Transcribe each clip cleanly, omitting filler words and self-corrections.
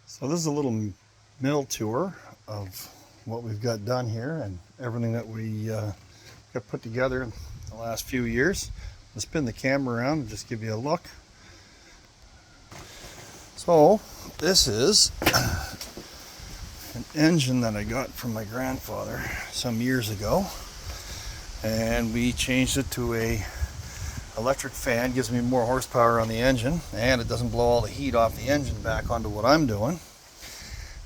So this is a little mill tour of what we've got done here and everything that we got put together in the last few years. I'll spin the camera around and just give you a look. So this is an engine that I got from my grandfather some years ago, and we changed it to a electric fan. Gives me more horsepower on the engine, and it doesn't blow all the heat off the engine back onto what I'm doing.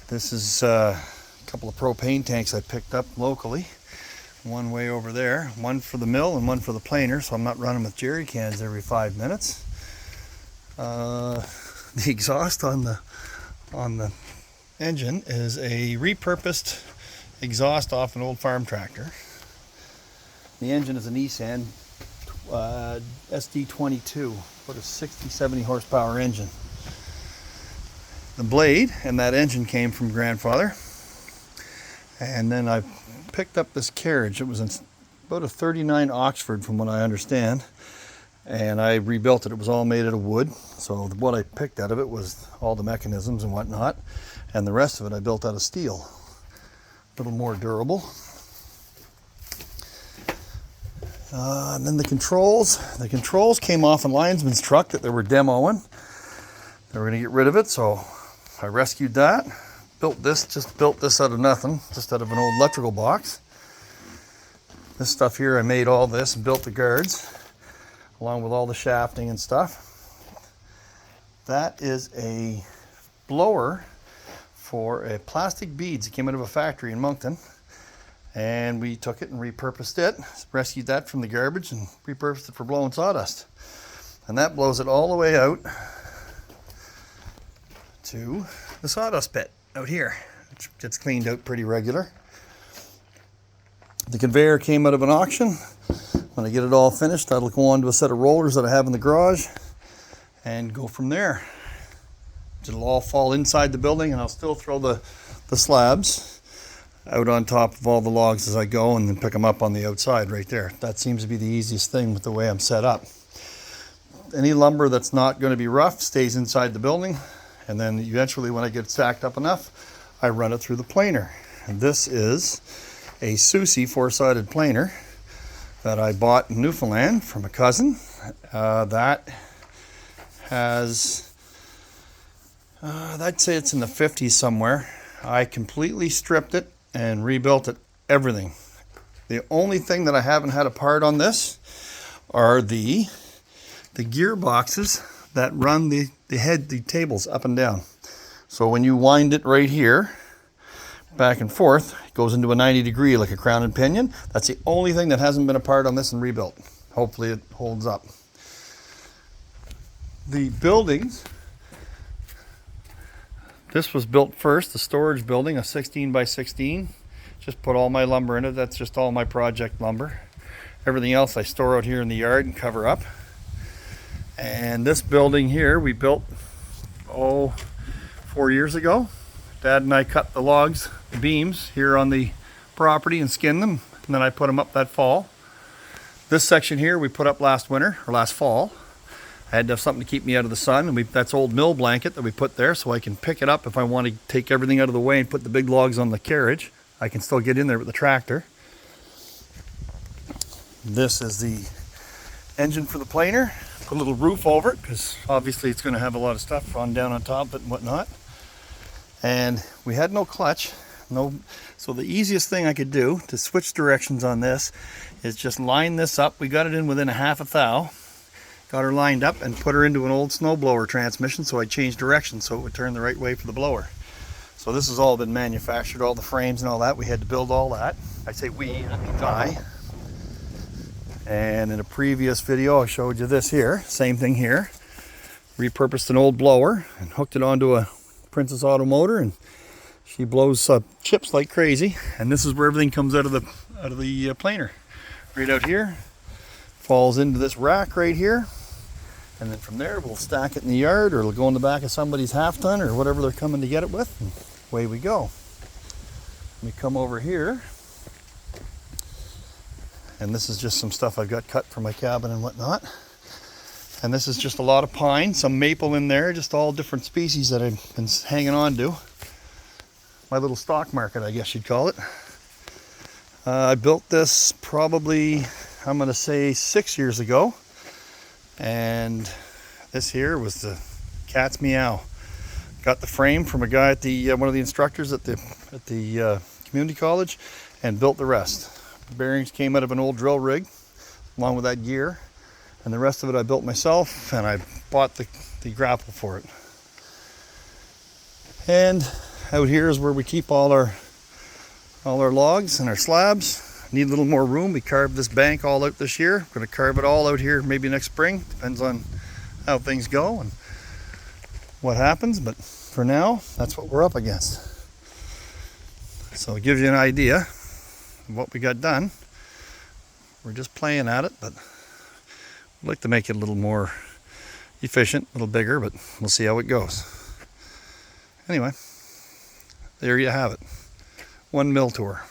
This is a couple of propane tanks I picked up locally, one way over there, one for the mill and one for the planer, so I'm not running with jerry cans every 5 minutes. The exhaust on the engine is a repurposed exhaust off an old farm tractor. The engine is a Nissan SD22, about a 60-70 horsepower engine. The blade and that engine came from grandfather, and then I picked up this carriage. It was in about a 39 Oxford from what I understand, and I rebuilt it. It was all made out of wood, so what I picked out of it was all the mechanisms and whatnot, and the rest of it I built out of steel, a little more durable. And then the controls came off a linesman's truck that they were demoing. They were going to get rid of it, so I rescued that. Built this out of nothing, just out of an old electrical box. This stuff here, I made all this and built the guards, along with all the shafting and stuff. That is a blower for a plastic beads. It came out of a factory in Moncton. And we took it and repurposed it, rescued that from the garbage and repurposed it for blowing sawdust. And that blows it all the way out to the sawdust pit out here, which gets cleaned out pretty regular. The conveyor came out of an auction. When I get it all finished, that'll go on to a set of rollers that I have in the garage and go from there. It'll all fall inside the building, and I'll still throw the slabs out on top of all the logs as I go, and then pick them up on the outside right there. That seems to be the easiest thing with the way I'm set up. Any lumber that's not going to be rough stays inside the building, and then eventually when I get stacked up enough, I run it through the planer. And this is a Susi four-sided planer that I bought in Newfoundland from a cousin. That has, I'd say it's in the 50s somewhere. I completely stripped it and rebuilt it, everything. The only thing that I haven't had apart on this are the gearboxes that run the tables up and down. So when you wind it right here, back and forth, it goes into a 90 degree like a crown and pinion. That's the only thing that hasn't been apart on this and rebuilt. Hopefully it holds up. The buildings, this was built first, the storage building, a 16 by 16. Just put all my lumber in it. That's just all my project lumber. Everything else I store out here in the yard and cover up. And this building here we built, 4 years ago. Dad and I cut the logs, the beams here on the property and skinned them, and then I put them up that fall. This section here we put up last fall. I had to have something to keep me out of the sun, and that's old mill blanket that we put there so I can pick it up if I want to take everything out of the way and put the big logs on the carriage. I can still get in there with the tractor. This is the engine for the planer. Put a little roof over it because obviously it's going to have a lot of stuff on down on top of it and whatnot. And we had no clutch. So the easiest thing I could do to switch directions on this is just line this up. We got it in within a half a thou. Got her lined up and put her into an old snowblower transmission, so I changed direction so it would turn the right way for the blower. So this has all been manufactured, all the frames and all that. We had to build all that. I say we, I. And in a previous video I showed you this here, same thing here. Repurposed an old blower and hooked it onto a Princess Auto motor, and she blows chips like crazy. And this is where everything comes out of the planer. Right out here, falls into this rack right here. And then from there, we'll stack it in the yard, or it'll go in the back of somebody's half ton or whatever they're coming to get it with. And away we go. We come over here, and this is just some stuff I've got cut from my cabin and whatnot. And this is just a lot of pine, some maple in there, just all different species that I've been hanging on to. My little stock market, I guess you'd call it. I built this probably, I'm going to say 6 years ago. And this here was the cat's meow. Got the frame from a guy at the one of the instructors at the community college, and built the rest. The bearings came out of an old drill rig, along with that gear, and the rest of it I built myself, and I bought the grapple for it. And out here is where we keep all our logs and our slabs. Need a little more room. We carved this bank all out this year. We're going to carve it all out here maybe next spring. Depends on how things go and what happens, but for now, that's what we're up against. So it gives you an idea of what we got done. We're just playing at it, but I'd like to make it a little more efficient, a little bigger, but we'll see how it goes. Anyway, there you have it. One mill tour.